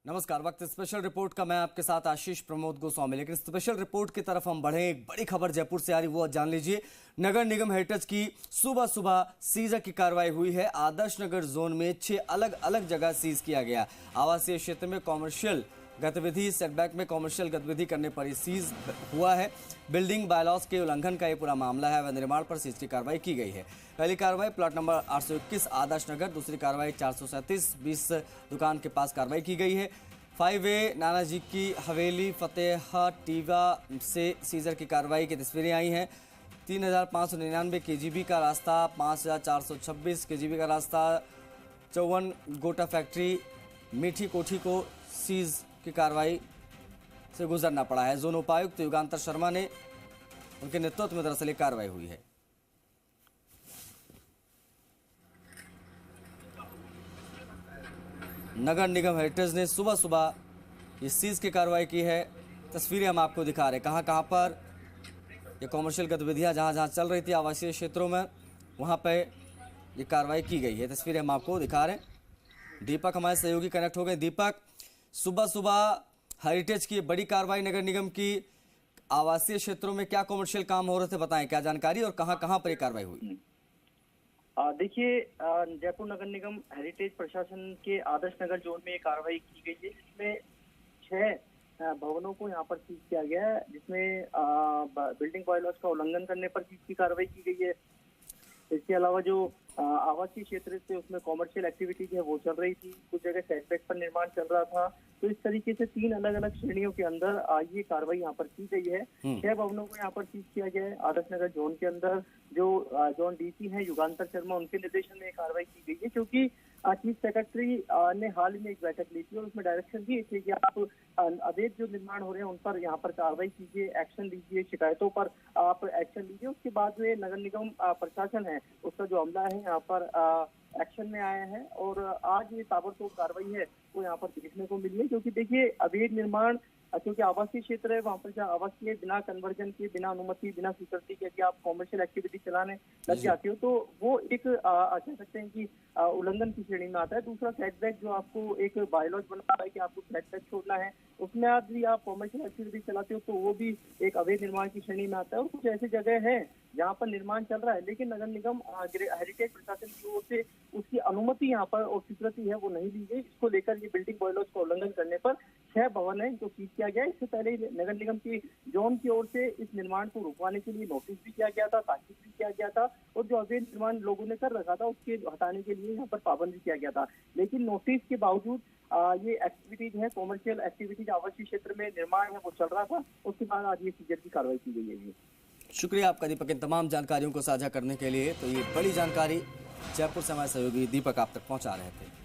नमस्कार। वक्त special report का मैं आपके साथ आशीष प्रमोद गोस्वामी। लेकिन स्पेशल रिपोर्ट की तरफ हम बढ़े, एक बड़ी खबर जयपुर से आ रही, वो जान लीजिए। नगर निगम हेरिटेज की सुबह सुबह सीजर की कार्रवाई हुई है। आदर्श नगर जोन में 6 अलग अलग जगह सीज किया गया। आवासीय क्षेत्र में कॉमर्शियल गतिविधि, सेटबैक में कॉमर्शियल गतिविधि करने पर ही सीज हुआ है। बिल्डिंग बायलॉज के उल्लंघन का ये पूरा मामला है। वह निर्माण पर सीज की कार्रवाई की गई है। पहली कार्रवाई प्लॉट नंबर 821 आदर्श नगर, दूसरी कार्रवाई 437 20 दुकान के पास कार्रवाई की गई है। 5A नानाजी की हवेली फतेहा टीवा से सीजर की कार्रवाई की तस्वीरें आई हैं। 3599 KGB का रास्ता, 5426 KGB का रास्ता, 54 गोटा फैक्ट्री मीठी कोठी को सीज की कार्रवाई से गुजरना पड़ा है। जोन उपायुक्त युगांतर शर्मा ने उनके नेतृत्व में दरअसल कार्रवाई हुई है। नगर निगम हेरिटेज ने सुबह सुबह ये सीज की कार्रवाई की है। तस्वीरें हम आपको दिखा रहे हैं कहां कहां पर ये कॉमर्शियल गतिविधियां जहां जहां चल रही थी आवासीय क्षेत्रों में, वहां पे ये कार्रवाई की गई है। तस्वीरें हम आपको दिखा रहे हैं। दीपक हमारे सहयोगी कनेक्ट हो गए। दीपक, सुबह सुबह हेरिटेज की बड़ी कार्रवाई नगर निगम की, आवासीय क्षेत्रों में क्या कॉमर्शियल काम हो रहे थे, बताएं क्या जानकारी और कहां कहां पर ये कार्रवाई हुई? देखिए, जयपुर नगर निगम हेरिटेज प्रशासन के आदर्श नगर जोन में कार्रवाई की गई है, जिसमें 6 भवनों को यहाँ पर सीज किया गया है, जिसमें बिल्डिंग बायलॉज का उल्लंघन करने पर सीज की कार्रवाई की गई है। इसके अलावा जो आवासीय क्षेत्र से उसमें कॉमर्शियल एक्टिविटीज है वो चल रही थी, कुछ जगह सेटबैक पर निर्माण चल रहा था। तो इस तरीके से 3 अलग अलग श्रेणियों के अंदर ये कार्रवाई यहाँ पर की गई है। 6 भवनों को यहाँ पर सीज किया गया है आदर्श नगर जोन के अंदर। जो जोन डीसी हैं युगांतर शर्मा, उनके निर्देशन में कार्रवाई की गई है, क्योंकि चीफ सेक्रेटरी ने हाल ही में एक बैठक ली थी और उसमें डायरेक्शन दिए थे कि आप अवैध जो निर्माण हो रहे हैं उन पर यहाँ पर कार्रवाई कीजिए, एक्शन लीजिए, शिकायतों पर आप एक्शन लीजिए। उसके बाद में नगर निगम प्रशासन है उसका जो अमला है यहाँ पर एक्शन में आया है और आज ये ताबड़तोड़ कार्रवाई है वो यहाँ पर देखने को मिली है। क्योंकि देखिए, अवैध निर्माण, क्योंकि आवासीय क्षेत्र है, वहाँ पर जहाँ आवासीय बिना कन्वर्जन के, बिना अनुमति, बिना स्वीकृति के यदि आप कॉमर्शियल एक्टिविटी चलाने लग जाते हो तो वो एक कह सकते हैं कि उल्लंघन की श्रेणी में आता है। दूसरा, सेटबैक जो आपको एक बायलॉज बना है कि आपको सेटबैक छोड़ना है, उसमें यदि आप कॉमर्शियल एक्टिविटी चलाते हो तो वो भी एक अवैध निर्माण की श्रेणी में आता है। और कुछ ऐसी जगह है जहाँ पर निर्माण चल रहा है लेकिन नगर निगम हेरिटेज प्रशासन की ओर से उसकी अनुमति यहाँ पर और स्वीकृति है वो नहीं ली गई। इसको लेकर ये बिल्डिंग बायलॉज का उल्लंघन करने पर 6 भवन है इनको सीज किया गया। इससे पहले नगर निगम की जोन की ओर से इस निर्माण को रुकवाने के लिए नोटिस भी किया गया था, ताकीद भी किया गया था और जो अवैध निर्माण लोगों ने कर रखा था उसके हटाने के लिए यहाँ पर पाबंदी किया गया था। लेकिन नोटिस के बावजूद ये एक्टिविटीज है, कॉमर्शियल एक्टिविटीज आवासीय क्षेत्र में निर्माण है वो चल रहा था। उसके बाद आज ये सीजर की कार्रवाई की गई है। शुक्रिया आपका दीपक, इन तमाम जानकारियों को साझा करने के लिए। तो ये बड़ी जानकारी जयपुर से हमारे सहयोगी दीपक आप तक पहुंचा रहे थे।